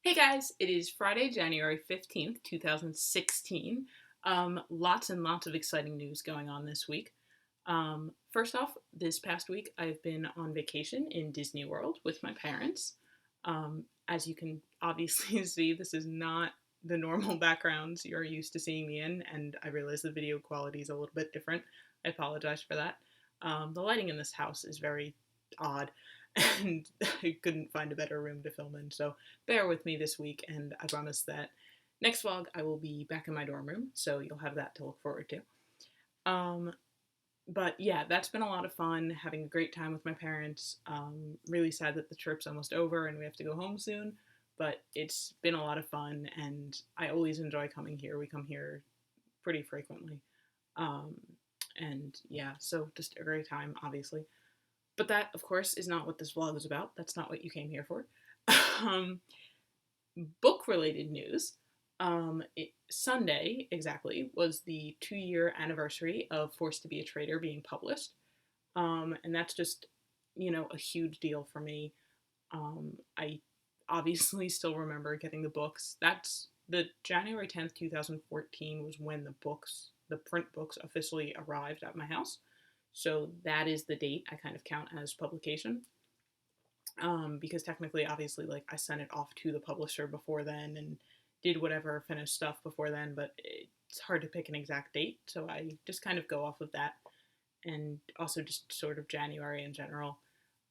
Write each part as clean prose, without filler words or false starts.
Hey guys, it is Friday, January 15th, 2016. Lots and lots of exciting news going on this week. First off, this past week I've been on vacation in Disney World with my parents. As you can obviously see, this is not the normal backgrounds you're used to seeing me in, and I realize the video quality is a little bit different. I apologize for that. The lighting in this house is very odd, and I couldn't find a better room to film in, so bear with me this week, and I promise that next vlog I will be back in my dorm room, so you'll have that to look forward to. Um, but yeah, that's been a lot of fun, having a great time with my parents. Really sad that the trip's almost over and we have to go home soon, but it's been a lot of fun, and I always enjoy coming here. We come here pretty frequently. Um, and yeah, so just a great time, obviously. But that, of course, is not what this vlog is about. That's not what you came here for. um, Book related news. Sunday, exactly, was the 2-year anniversary of Forced to Be a Traitor being published. And that's just, a huge deal for me. I obviously still remember getting the books. That's the January 10th, 2014 was when the print books officially arrived at my house. So that is the date I kind of count as publication. Because technically, obviously, like I sent it off to the publisher before then and did whatever finished stuff before then, but it's hard to pick an exact date, so I just kind of go off of that, and also just sort of January in general.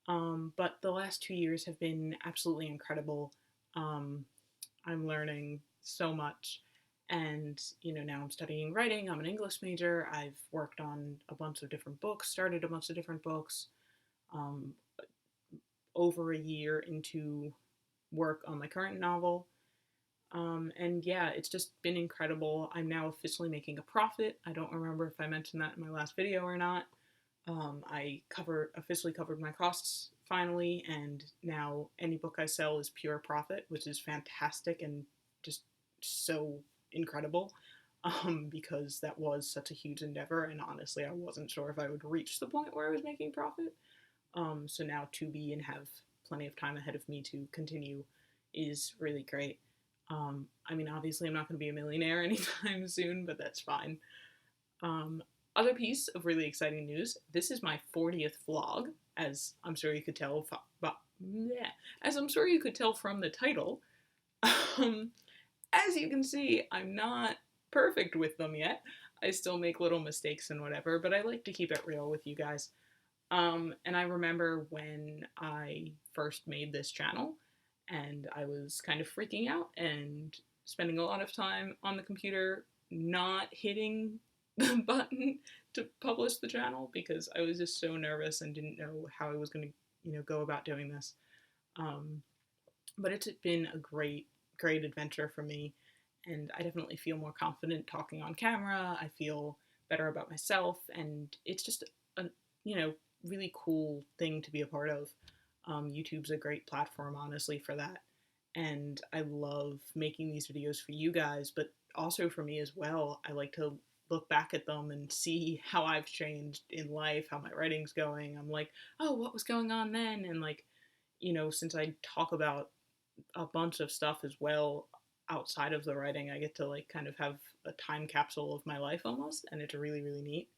But the last 2 years have been absolutely incredible. Um, I'm learning so much, and now I'm studying writing. I'm an English major. I've worked on a bunch of different books, started a bunch of different books. Um, over a year into work on my current novel. And yeah, it's just been incredible. I'm now officially making a profit. I don't remember if I mentioned that in my last video or not. I officially covered my costs finally, and now any book I sell is pure profit, which is fantastic and just so incredible. Because that was such a huge endeavor, and honestly, I wasn't sure if I would reach the point where I was making profit. So now to be and have plenty of time ahead of me to continue is really great. I mean, obviously, I'm not going to be a millionaire anytime soon, but that's fine. Um, Other piece of really exciting news: this is my 40th vlog, as I'm sure you could tell. But yeah, as I'm sure you could tell from the title. Um, as you can see, I'm not perfect with them yet. I still make little mistakes and whatever, but I like to keep it real with you guys. And I remember when I first made this channel and I was kind of freaking out and spending a lot of time on the computer not hitting the button to publish the channel because I was just so nervous and didn't know how I was going to, go about doing this. Um, but it's been a great, great adventure for me. And I definitely feel more confident talking on camera. I feel better about myself. And it's just a, you know, really cool thing to be a part of. YouTube's a great platform, honestly, for that. And I love making these videos for you guys, but also for me as well. I like to look back at them and see how I've changed in life, how my writing's going. I'm like, oh, what was going on then? And like, since I talk about a bunch of stuff as well outside of the writing, I get to like kind of have a time capsule of my life almost, and it's really, really neat.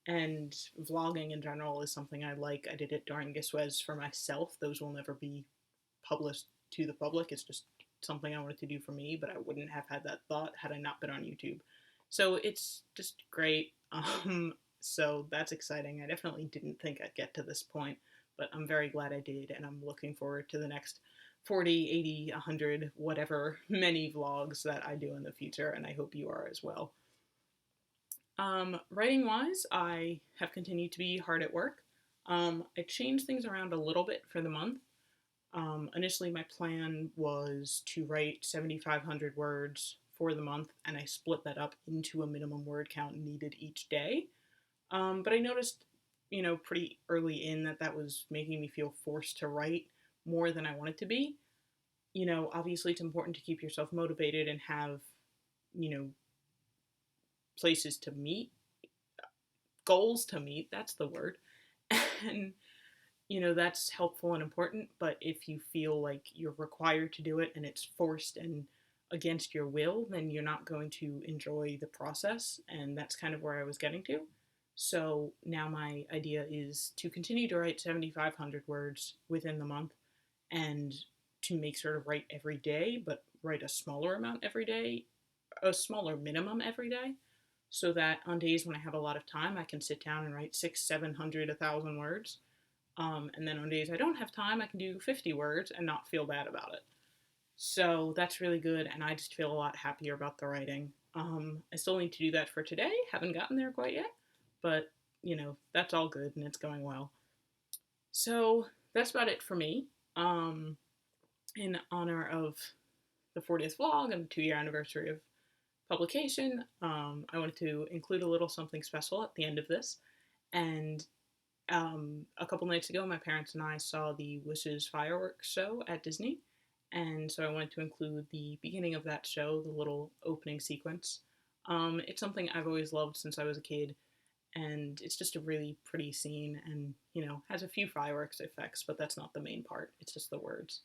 And vlogging in general is something I like. I did it during Giswez for myself. Those will never be published to the public. It's just something I wanted to do for me, but I wouldn't have had that thought had I not been on YouTube. So it's just great. So that's exciting. I definitely didn't think I'd get to this point, but I'm very glad I did, and I'm looking forward to the next 40, 80, 100, whatever many vlogs that I do in the future, and I hope you are as well. Writing wise, I have continued to be hard at work. I changed things around a little bit for the month. Initially, my plan was to write 7,500 words for the month, and I split that up into a minimum word count needed each day. But I noticed, pretty early in that was making me feel forced to write more than I wanted to be. Obviously, it's important to keep yourself motivated and have, you know, places to meet, goals to meet, that's the word. And that's helpful and important. But if you feel like you're required to do it and it's forced and against your will, then you're not going to enjoy the process. And that's kind of where I was getting to. So now my idea is to continue to write 7,500 words within the month, and to make sort of write every day, but write a smaller amount every day, a smaller minimum every day, so that on days when I have a lot of time, I can sit down and write 700, 1,000 words. And then on days I don't have time, I can do 50 words and not feel bad about it. So that's really good, and I just feel a lot happier about the writing. I still need to do that for today. Haven't gotten there quite yet, but that's all good and it's going well. So that's about it for me. In honor of the 40th vlog and the 2-year anniversary of publication, I wanted to include a little something special at the end of this. And a couple nights ago, my parents and I saw the Wishes fireworks show at Disney. And so I wanted to include the beginning of that show, the little opening sequence. It's something I've always loved since I was a kid, and it's just a really pretty scene, and has a few fireworks effects, but that's not the main part. It's just the words.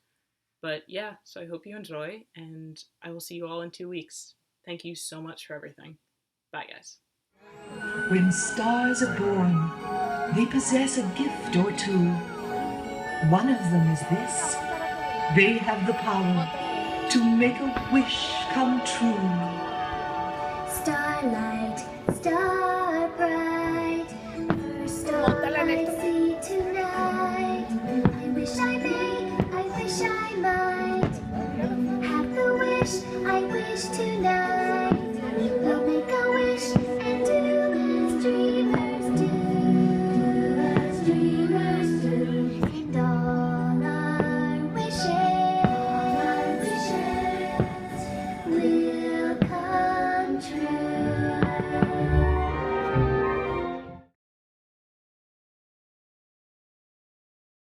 But yeah, so I hope you enjoy, and I will see you all in 2 weeks. Thank you so much for everything. Bye, guys. When stars are born, they possess a gift or two. One of them is this: they have the power to make a wish come true. Starlight, star bright, first star I see tonight. I wish I may, I wish I might have the wish I wish tonight. We'll make a wish and do as dreamers do, as dreamers do, and all our wishes will come true.